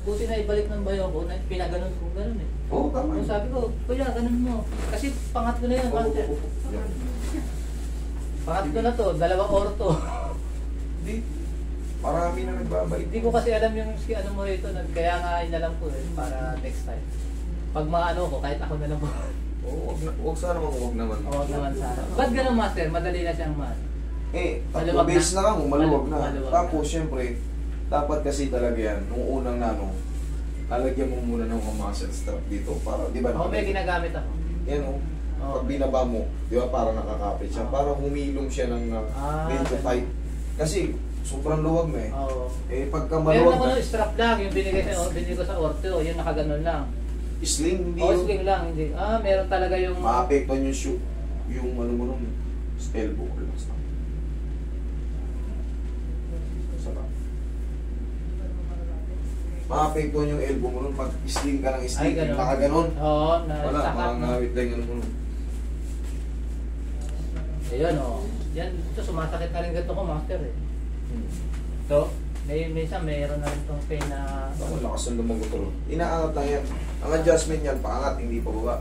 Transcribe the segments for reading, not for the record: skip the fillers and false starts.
buti na ibalik ng bayo ko, na pinaganon ko gano'n eh. Oo, tama. Kung sabi ko, kuya, ganun mo. Kasi pangat ko na yun, master. Pangat ko na to, 2 orto. Hindi. Marami na nagbabalik. Hindi ko kasi alam yung ano mo rito, kaya nga inalam ko eh, para next time. Pag maano ko, kahit ako na lang po. Oo, wag sana huwag naman. Huwag naman sana. Ba't ganun master? Madali na siyang Tatlo base na lang, maluwag na. Maluwag Tapos, na. syempre, dapat kasi talaga yan, nung unang lalagyan mo muna ng mga muscle strap dito para, di ba? Ako may ginagamit ako. Yan pag binaba mo, di ba, para nakakapit siya, para humilom siya ng medyo tight. Kasi, sobrang luwag na eh. Oo. Pagka Meron maluwag ako na, ng strap lang, yung binigay ko sa orto, yung nakaganon lang. sling, hindi Sling lang, hindi. Meron talaga yung... maapektuhan yung shoe, yung ano mo nun, elbow. Relax lang. Sarap. Maapektuhan yung elbow mo nun pag sling ka ng sling, ganun. nakaganon. Oo, Wala, makangawit lang yung ano mo nun. Ayun, yan, ito sumasakit na rin ganito ko, master eh. Ito, minsan mayroon na rin itong pain na... Ang lakas ng lumagutol. Inaangat lang yan. Ang adjustment yan, paangat, hindi pa baba.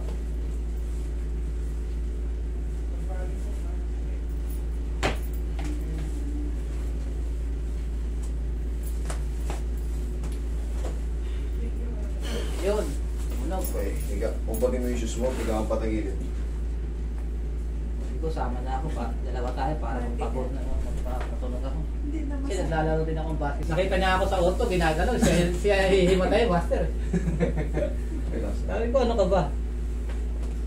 Yun, unaw. Okay, higa. Kumpatin mo yung shoes mo, higa kang patagilid. Sabi ko, sama na ako pa. Dalawa tayo para magpagod na magpatunog ako. Kasi naglalaro din akong basket. Nakita niya ako sa auto, ginagalaw. Siya hihimatay, master. Relax. Sabi ko, ano ka ba?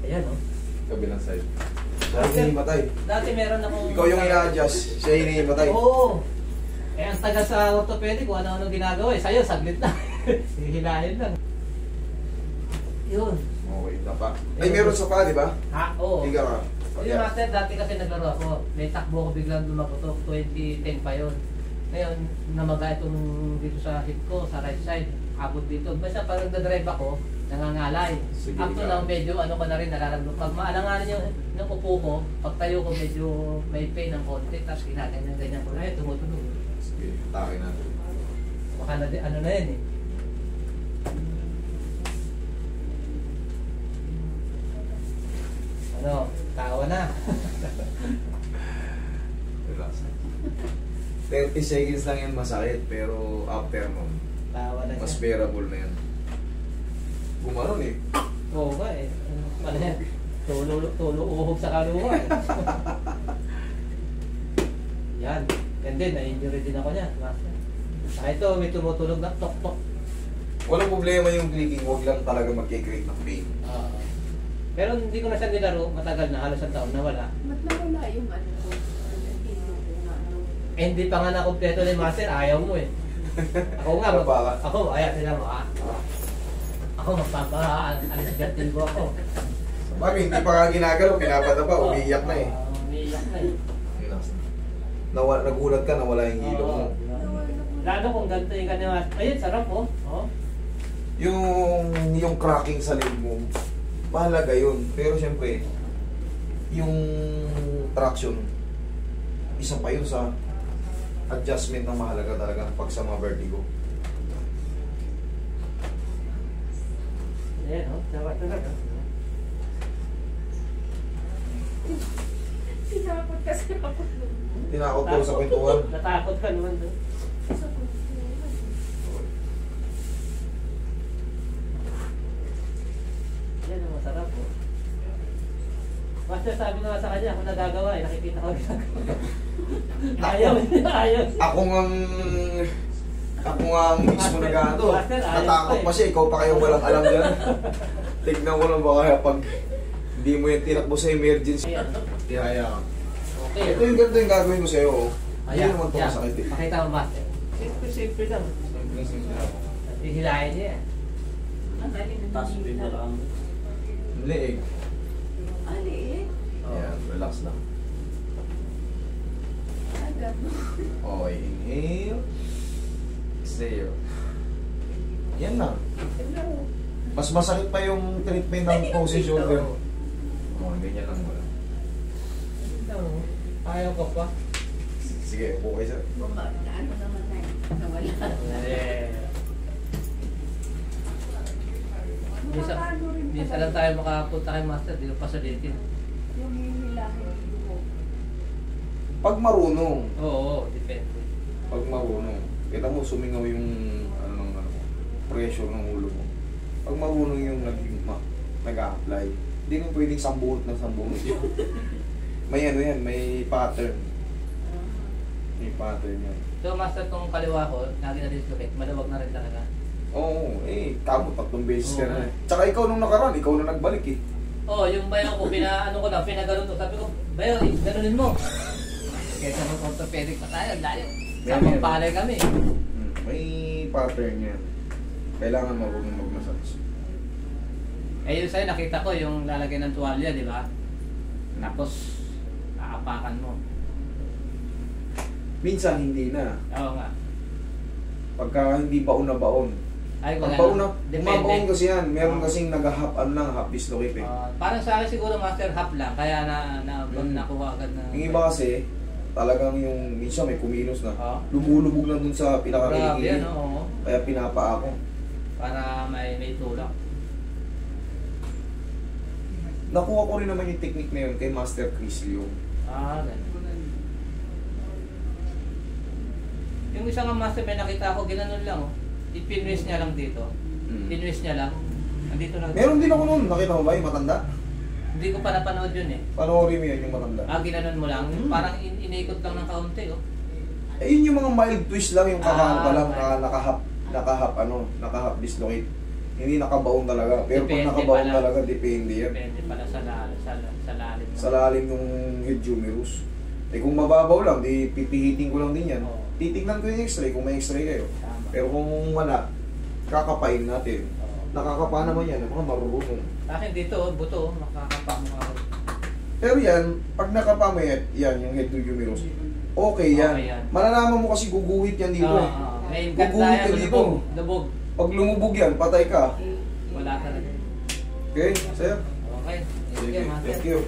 Ayan, Kabilang side. Siya yung hinihimatay. Dati meron akong... Ikaw yung ina-adjust, siya yung hinihimatay. Oo. Ang taga sa orthopedic, kung ano-ano ginagawa eh. Sa'yo, saglit lang. Hihilahin lang. Yun. Okay, pa. Ay, meron sa pa, di ba? Oo. Higa ka. Yung master, dati kasi naglaro ako. May takbo ko biglang lumagotok. 2010 pa yun. Ngayon, namaga itong dito sa hip ko, sa right side. Abot dito. Basta parang na-drive ako, nangangalay. Sige, Up to now, medyo ano ko na rin nararamdaman. Pag maalanganan yung upo ko, pag tayo ko medyo may pain ng konti, tapos ginaganyan ko na yun, tumutunog. Sige, takin natin. Baka na, ano na yan eh. Ano, tawa na. Relax. 30 seconds lang yan masakit, pero after nun, Tawa na mas siya. bearable na yan. Gumanon eh. Oo ba eh. Ano yan? Tulo uhog sa kaluwa eh. Yan. And then, na-injury din ako niya. Ito, may tumutulog na tok-tok. Walang problema yung clicking, huwag lang talaga magkikreate ng pain. Pero hindi ko na siya nilaro, matagal na, halos ang taon na wala. Ba't nawala yung ano ko? Hindi pa nga na kompleto ni Master, ayaw mo eh. Ako nga, ako, ayan, sila mo ako magpapaalis gatin ko ako. Bagay, hindi pa nga ginagalaw, pinapata pa, umiiyak na eh. Umiiyak na eh. Nagulat ka, nawala yung hilo mo. Lalo kung ganito yung ganyan. Ayun, sarap oh. Yung cracking sa leg mo, mahalaga yun. Pero syempre, yung traction, isa pa yun sa adjustment na mahalaga talaga pag sa mga vertigo. Ayan oh, sarap talaga. Tinakot kasi ako. Tinakot ko sa kwentuhan. Natakot ka naman doon. Sa kwentuhan. Yan ang masarap po. Master, sabi nga sa kanya, ako nagagawa eh, nakikita ko ginagawa. Ayaw. Ako nga ang mismo nag-ano. Master, ayaw Natakot pa eh. pa siya, ikaw pa kayo walang alam dyan. Tignan ko lang ba kaya pag hindi mo yung tinakbo sa emergency. Ayan. Tihaya ka. Okay. Ito yung ganito yung gagawin ko sa'yo. Hindi Ayan, naman ito yan. masakit eh. Pakita mo, Master. Simple lang. At hihilahin niya yan. Ang galing na Leeg. Aliit. Ayan, relax lang. Agad mo. Okay, inhale. Exhale. Yan lang. Mas masakit pa yung treatment ng frozen shoulder. Oo, ganyan lang wala. Ayaw ko pa. Sige, upo kayo sir. Ano naman na yun? Nawala. Nakakaano rin Minsan pala lang tayo makapunta kay Master, di ko pa sulitin. yung hinihilahin ng dugo. Pag marunong, Oo, depende. pag marunong, kita mo sumingaw yung pressure ng ulo mo. Pag marunong yung nag-a-apply, hindi mo pwedeng sambuhot ng sambuhot yun. May ano yan, may pattern. May pattern yan. So Master, tong kaliwa ko, lagi na dislocate, maluwag na rin talaga. Oo, kamo 3 beses ka Oo. na. Tsaka ikaw nung nakaraan, ikaw na nagbalik eh. Oo, yung bayo ko, ano ko lang, pinagano to. Sabi ko, bayo, ganunin mo. Kesa mo orthopedic pa tayo, layo. Sa Yan, yan. palay kami. May pattern yan. Kailangan marunong mag-massage. Eh yun sa'yo, nakita ko yung lalagay ng tuwalya, di ba? Tapos, aapakan mo. Minsan hindi na. Oo nga. Pagka hindi baon na baon. Ay, Pag wala baon na, Depende. bumabaon kasi yan. Meron Oo. kasing nag-half lang, half dislocate eh. Parang sa akin siguro Master, half lang. Kaya nakuha agad na. Yung iba kasi, talagang yung minsan may kumilos na. Oo. Lumulubog lang dun sa Grabe pinaka-kilikili. yan, oo. Kaya pinapaa ko. Para may tulak. Nakuha ko rin naman yung technique na yun kay Master Chris Leong. Ganun. Yung isang Master, may nakita ko, ginanon lang, oh. Ipinwist niya lang dito. Pinwist niya lang. Andito lang. Meron din ako noon. Nakita mo ba yung matanda? Hindi ko pa napanood yun eh. Panoorin mo yan yung matanda. Ginanon mo lang. Parang inikot lang ng kaunti, oh. Yun yung mga mild twist lang, yung kakano pa lang, okay. nakahap dislocate. Hindi nakabaon talaga. Pero Depende pag nakabaon pala. talaga, depende yan. Depende pala sa lalim. Sa lalim yung head humerus. Kung mababaw lang, di pipihitin ko lang din yan. Oo. Titignan ko yung x-ray kung may x-ray kayo. Tama. Pero kung wala, kakapain natin. Oo. Nakakapa naman yan, mga marunong. Sa akin dito, buto, makakapa mo ako. Pero yan, pag nakapa mo yan, yung head humerus, okay yan. Okay yan. Malalaman mo kasi guguhit yan dito eh. May Guguhit ganda ka yan, dito. lubog. Pag lumubog yan, patay ka. Wala talaga. Okay, sir? Okay. Sige, Master. thank you.